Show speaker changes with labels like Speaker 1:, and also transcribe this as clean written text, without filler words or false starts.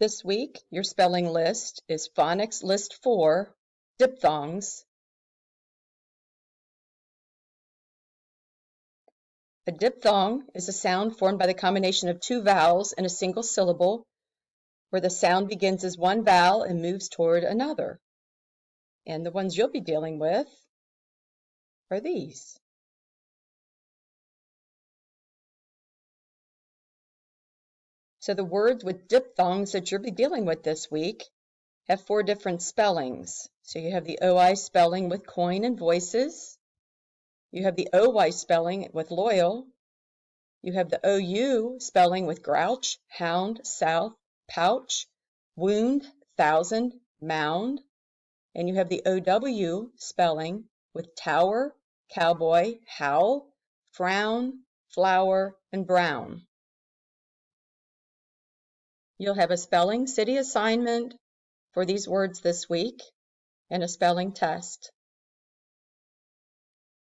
Speaker 1: This week, your spelling list is Phonics List 4, diphthongs. A diphthong is a sound formed by the combination of two vowels in a single syllable, where the sound begins as one vowel and moves toward another. And the ones you'll be dealing with are these. So the words with diphthongs that you'll be dealing with this week have 4 different spellings. So you have the OI spelling with coin and voices. You have the OY spelling with loyal. You have the OU spelling with grouch, hound, south, pouch, wound, thousand, mound. And you have the OW spelling with tower, cowboy, howl, frown, flower, and brown. You'll have a spelling city assignment for these words this week and a spelling test.